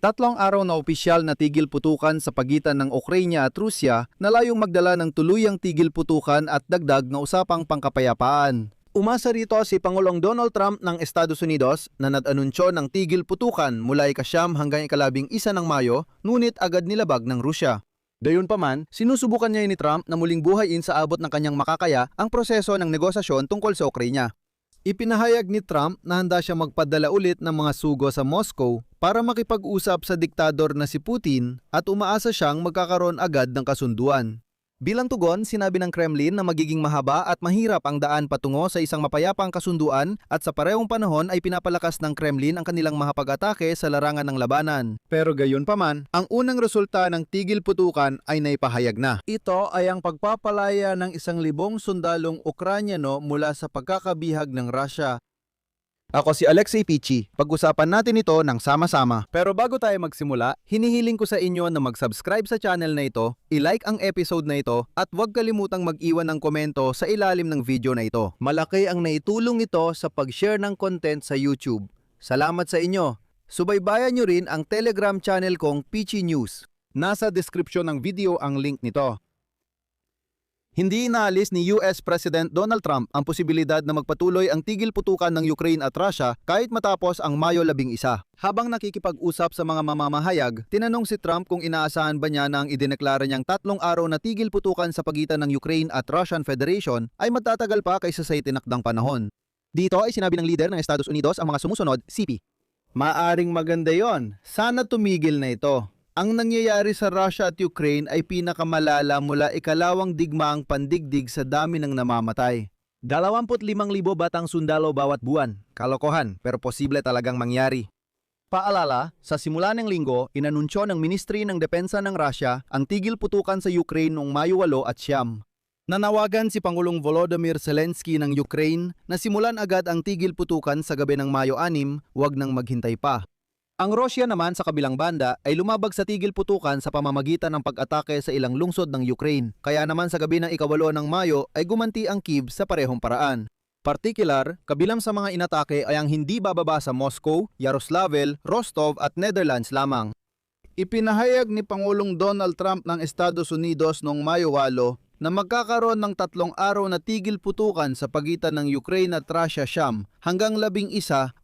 Tatlong araw na opisyal na tigil putukan sa pagitan ng Ukraine at Rusya na layong magdala ng tuluyang tigil putukan at dagdag na usapang pangkapayapaan. Umasa rito si Pangulong Donald Trump ng Estados Unidos na nag-anunsyo ng tigil putukan mula ika-9 hanggang ika-11 ng Mayo, ngunit agad nilabag ng Rusya. Gayunpaman, sinusubukan niya ni Trump na muling buhayin sa abot ng kanyang makakaya ang proseso ng negosasyon tungkol sa Ukraine. Ipinahayag ni Trump na handa siya magpadala ulit ng mga sugo sa Moscow para makipag-usap sa diktador na si Putin at umaasa siyang magkakaroon agad ng kasunduan. Bilang tugon, sinabi ng Kremlin na magiging mahaba at mahirap ang daan patungo sa isang mapayapang kasunduan at sa parehong panahon ay pinapalakas ng Kremlin ang kanilang mahapag-atake sa larangan ng labanan. Pero gayunpaman, ang unang resulta ng tigil putukan ay naipahayag na. Ito ay ang pagpapalaya ng 1,000 sundalong Ukrainyano mula sa pagkakabihag ng Russia. Ako si Alexei Pichi. Pag-usapan natin ito ng sama-sama. Pero bago tayo magsimula, hinihiling ko sa inyo na mag-subscribe sa channel na ito, i-like ang episode na ito, at huwag kalimutang mag-iwan ng komento sa ilalim ng video na ito. Malaki ang naitulong ito sa pag-share ng content sa YouTube. Salamat sa inyo. Subaybayan nyo rin ang Telegram channel kong Pichi News. Nasa description ng video ang link nito. Hindi inaalis ni US President Donald Trump ang posibilidad na magpatuloy ang tigil putukan ng Ukraine at Russia kahit matapos ang Mayo 11. Habang nakikipag-usap sa mga mamamahayag, tinanong si Trump kung inaasahan ba niya na ang idineklara niyang 3 araw na tigil putukan sa pagitan ng Ukraine at Russian Federation ay magtatagal pa kaysa sa itinakdang panahon. Dito ay sinabi ng leader ng Estados Unidos ang mga sumusunod, CP. Maaring maganda yon. Sana tumigil na ito. Ang nangyayari sa Russia at Ukraine ay pinakamalala mula ikalawang digmaang pandigdig sa dami ng namamatay. 25,000 batang sundalo bawat buwan. Kalokohan, pero posible talagang mangyari. Paalala, sa simula ng linggo, inanunsyo ng Ministry ng Depensa ng Russia ang tigil putukan sa Ukraine noong Mayo 8 at 9. Nanawagan si Pangulong Volodymyr Zelensky ng Ukraine na simulan agad ang tigil putukan sa gabi ng Mayo 6, huwag nang maghintay pa. Ang Russia naman sa kabilang banda ay lumabag sa tigil putukan sa pamamagitan ng pag-atake sa ilang lungsod ng Ukraine. Kaya naman sa gabi ng ika-8 ng Mayo ay gumanti ang Kyiv sa parehong paraan. Partikular, kabilang sa mga inatake ay ang hindi bababa sa Moscow, Yaroslavl, Rostov at Netherlands lamang. Ipinahayag ni Pangulong Donald Trump ng Estados Unidos noong Mayo 8 na magkakaroon ng 3 araw na tigil putukan sa pagitan ng Ukraine at Russia hanggang 11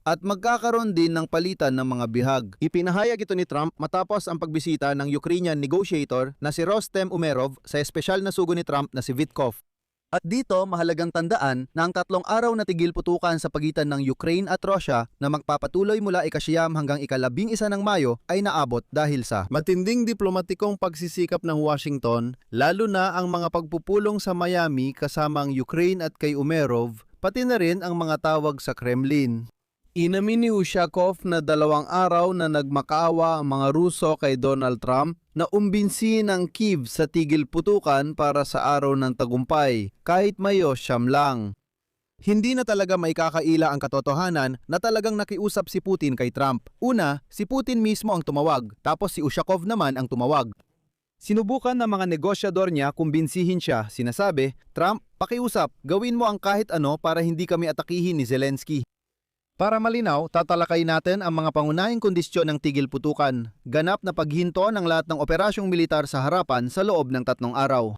at magkakaroon din ng palitan ng mga bihag. Ipinahayag ito ni Trump matapos ang pagbisita ng Ukrainian negotiator na si Rostem Umerov sa espesyal na sugo ni Trump na si Vitkov. At dito, mahalagang tandaan na ang 3 araw na tigil putukan sa pagitan ng Ukraine at Russia na magpapatuloy mula ika-9 hanggang ika-11 ng Mayo ay naabot dahil sa matinding diplomatikong pagsisikap ng Washington, lalo na ang mga pagpupulong sa Miami kasama ang Ukraine at kay Umerov, pati na rin ang mga tawag sa Kremlin. Inamin ni Ushakov na 2 araw na nagmakaawa ang mga Ruso kay Donald Trump na umbinsin ang Kyiv sa tigil putukan para sa araw ng tagumpay, kahit Mayo 9 lang. Hindi na talaga may kakaila ang katotohanan na talagang nakiusap si Putin kay Trump. Una, si Putin mismo ang tumawag, tapos si Ushakov naman ang tumawag. Sinubukan ng mga negosyador niya kumbinsihin siya, sinasabi, Trump, pakiusap, gawin mo ang kahit ano para hindi kami atakihin ni Zelensky. Para malinaw, tatalakay natin ang mga pangunahing kondisyon ng tigil putukan. Ganap na paghinto ng lahat ng operasyong militar sa harapan sa loob ng 3 araw.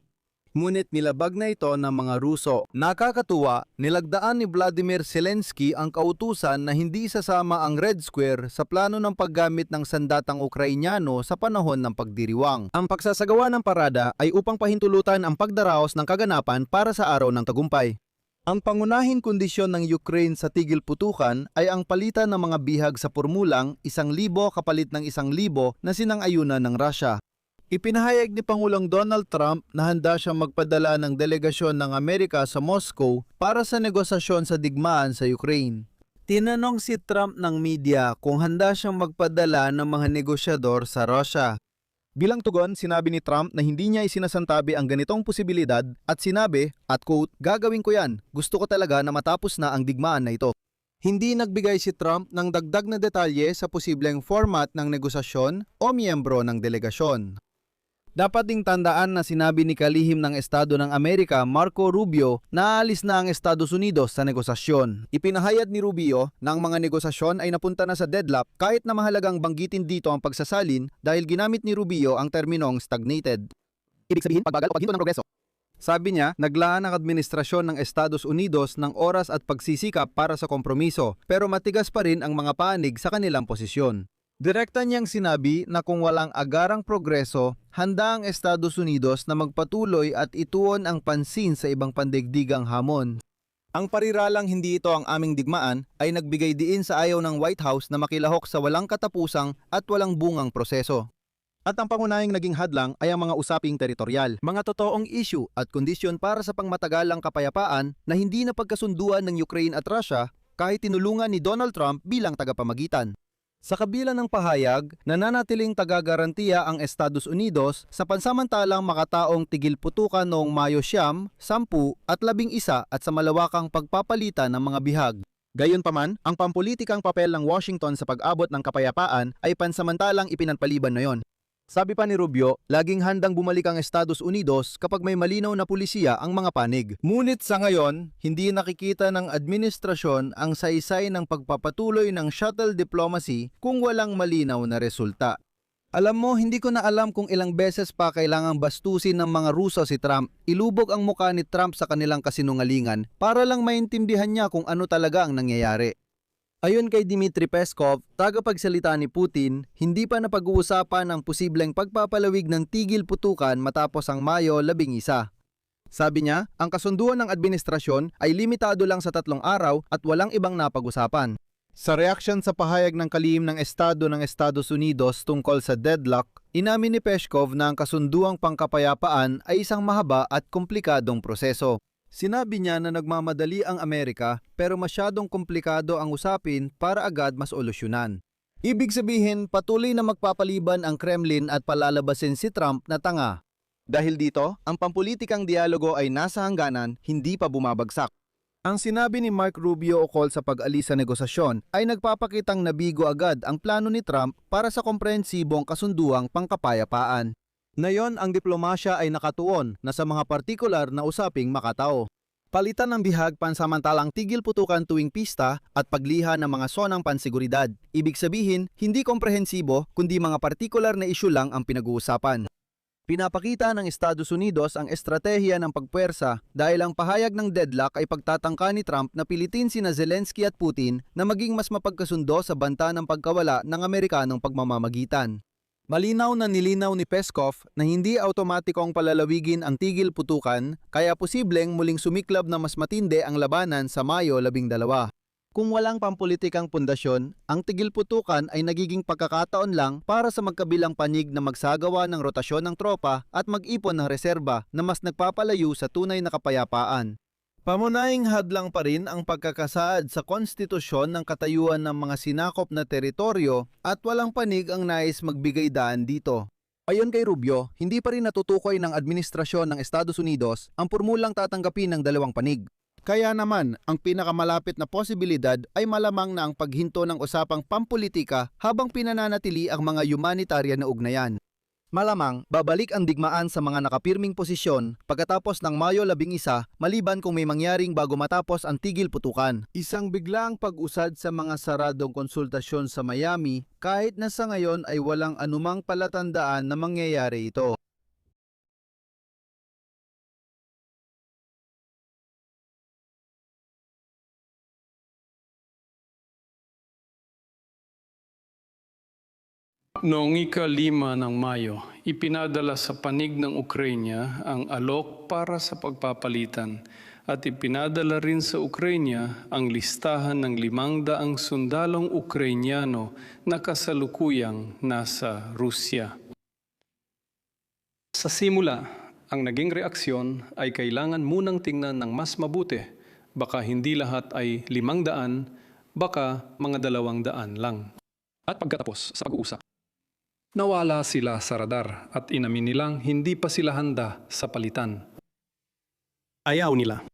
Ngunit nilabag na ito ng mga Ruso. Nakakatuwa, nilagdaan ni Vladimir Zelensky ang kautusan na hindi sasama ang Red Square sa plano ng paggamit ng sandatang Ukrainyano sa panahon ng pagdiriwang. Ang pagsasagawa ng parada ay upang pahintulutan ang pagdaraos ng kaganapan para sa araw ng tagumpay. Ang pangunahing kondisyon ng Ukraine sa tigil putukan ay ang palitan ng mga bihag sa pormulang 1,000 kapalit ng 1,000 na sinang-ayunan ng Russia. Ipinahayag ni Pangulong Donald Trump na handa siyang magpadala ng delegasyon ng Amerika sa Moscow para sa negosasyon sa digmaan sa Ukraine. Tinanong si Trump ng media kung handa siyang magpadala ng mga negosyador sa Russia. Bilang tugon, sinabi ni Trump na hindi niya isinasantabi ang ganitong posibilidad at sinabi, at quote, gagawin ko yan, gusto ko talaga na matapos na ang digmaan na ito. Hindi nagbigay si Trump ng dagdag na detalye sa posibleng format ng negosasyon o miyembro ng delegasyon. Dapat ding tandaan na sinabi ni kalihim ng Estado ng Amerika, Marco Rubio, na aalis na ang Estados Unidos sa negosasyon. Ipinahayag ni Rubio na ang mga negosasyon ay napunta na sa deadlock kahit na mahalagang banggitin dito ang pagsasalin dahil ginamit ni Rubio ang terminong stagnated. Ibig sabihin, pagbagal o paghinto ng progreso. Sabi niya, naglaan ang administrasyon ng Estados Unidos ng oras at pagsisikap para sa kompromiso, pero matigas pa rin ang mga panig sa kanilang posisyon. Direkta niyang sinabi na kung walang agarang progreso, handa ang Estados Unidos na magpatuloy at ituon ang pansin sa ibang pandigdigang hamon. Ang pariralang hindi ito ang aming digmaan ay nagbigay diin sa ayaw ng White House na makilahok sa walang katapusang at walang bungang proseso. At ang pangunahing naging hadlang ay ang mga usaping teritorial, mga totoong issue at kondisyon para sa pangmatagalang kapayapaan na hindi na pagkasunduan ng Ukraine at Russia kahit tinulungan ni Donald Trump bilang tagapamagitan. Sa kabila ng pahayag, nananatiling taga-garantiya ang Estados Unidos sa pansamantalang makataong tigil putukan noong Mayo 9, 10 at 11 at sa malawakang pagpapalitan ng mga bihag. Gayunpaman, ang pampulitikang papel ng Washington sa pag-abot ng kapayapaan ay pansamantalang ipinanpaliban na yon. Sabi pa ni Rubio, laging handang bumalik ang Estados Unidos kapag may malinaw na pulisiya ang mga panig. Ngunit sa ngayon, hindi nakikita ng administrasyon ang saysay ng pagpapatuloy ng shuttle diplomacy kung walang malinaw na resulta. Alam mo, hindi ko na alam kung ilang beses pa kailangang bastusin ng mga Ruso si Trump. Ilubog ang mukha ni Trump sa kanilang kasinungalingan para lang maintindihan niya kung ano talaga ang nangyayari. Ayon kay Dmitry Peskov, tagapagsalita ni Putin, hindi pa napag-uusapan ang posibleng pagpapalawig ng tigil putukan matapos ang Mayo 11. Sabi niya, ang kasunduan ng administrasyon ay limitado lang sa 3 araw at walang ibang napag-usapan. Sa reaksyon sa pahayag ng kalihim ng Estado ng Estados Unidos tungkol sa deadlock, inamin ni Peskov na ang kasunduang pangkapayapaan ay isang mahaba at komplikadong proseso. Sinabi niya na nagmamadali ang Amerika pero masyadong komplikado ang usapin para agad masolusyonan. Ibig sabihin, patuloy na magpapaliban ang Kremlin at palalabasin si Trump na tanga. Dahil dito, ang pampulitikang dialogo ay nasa hangganan, hindi pa bumabagsak. Ang sinabi ni Mark Rubio ukol sa pag-alis sa negosasyon ay nagpapakitang nabigo agad ang plano ni Trump para sa komprehensibong kasunduang pangkapayapaan. Ngayon, ang diplomasya ay nakatuon na sa mga partikular na usaping makatao. Palitan ng bihag pansamantalang tigil putukan tuwing pista at pagliha ng mga sonang pansiguridad. Ibig sabihin, hindi komprehensibo kundi mga partikular na isyu lang ang pinag-uusapan. Pinapakita ng Estados Unidos ang estratehiya ng pagpuwersa dahil ang pahayag ng deadlock ay pagtatangka ni Trump na pilitin sina Zelensky at Putin na maging mas mapagkasundo sa banta ng pagkawala ng Amerikanong pagmamamagitan. Malinaw na nilinaw ni Peskov na hindi automatikong palalawigin ang tigil putukan kaya posibleng muling sumiklab na mas matindi ang labanan sa Mayo 12. Kung walang pampulitikang pundasyon, ang tigil putukan ay nagiging pagkakataon lang para sa magkabilang panig na magsagawa ng rotasyon ng tropa at mag-ipon ng reserba na mas nagpapalayo sa tunay na kapayapaan. Pamunahing hadlang pa rin ang pagkakasaad sa konstitusyon ng katayuan ng mga sinakop na teritoryo at walang panig ang nais magbigay daan dito. Ayon kay Rubio, hindi pa rin natutukoy ng administrasyon ng Estados Unidos ang pormulang tatanggapin ng dalawang panig. Kaya naman, ang pinakamalapit na posibilidad ay malamang na ang paghinto ng usapang pampolitika habang pinananatili ang mga humanitarian na ugnayan. Malamang, babalik ang digmaan sa mga nakapirming posisyon pagkatapos ng Mayo 11 maliban kung may mangyaring bago matapos ang tigil putukan. Isang biglaang pag-usad sa mga saradong konsultasyon sa Miami kahit na sa ngayon ay walang anumang palatandaan na mangyayari ito. Noong ika-5 ng Mayo, ipinadala sa panig ng Ukraine ang alok para sa pagpapalitan at ipinadala rin sa Ukraine ang listahan ng 500 sundalong Ukrainyano na kasalukuyang nasa Rusya. Sa simula, ang naging reaksyon ay kailangan munang tingnan ng mas mabuti. Baka hindi lahat ay 500, baka mga 200 lang. At pagkatapos sa pag-uusap, nawala sila sa radar at inamin nilang hindi pa sila handa sa palitan. Ayaw nila.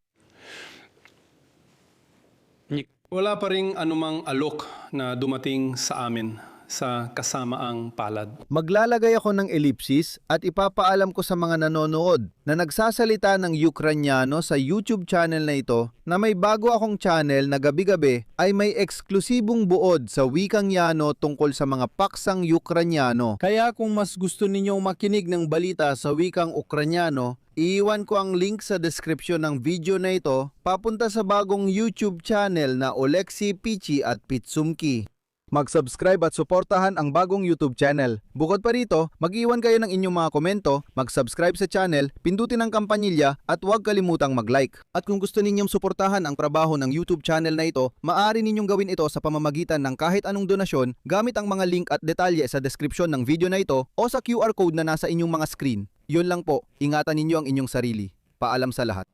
Wala pa ring anumang alok na dumating sa amin sa kasamaang palad. Maglalagay ako ng ellipsis at ipapaalam ko sa mga nanonood na nagsasalita ng Ukranyano sa YouTube channel na ito na may bago akong channel na gabi-gabi ay may eksklusibong buod sa wikang Yano tungkol sa mga paksang Ukranyano. Kaya kung mas gusto ninyong makinig ng balita sa wikang Ukranyano, iiwan ko ang link sa description ng video na ito papunta sa bagong YouTube channel na Oleksii Pichi at Pitsumki. Mag-subscribe at suportahan ang bagong YouTube channel. Bukod pa rito, mag-iwan kayo ng inyong mga komento, mag-subscribe sa channel, pindutin ang kampanilya at huwag kalimutang mag-like. At kung gusto ninyong suportahan ang trabaho ng YouTube channel na ito, maaari ninyong gawin ito sa pamamagitan ng kahit anong donasyon gamit ang mga link at detalye sa description ng video na ito o sa QR code na nasa inyong mga screen. Yun lang po, ingatan ninyo ang inyong sarili. Paalam sa lahat.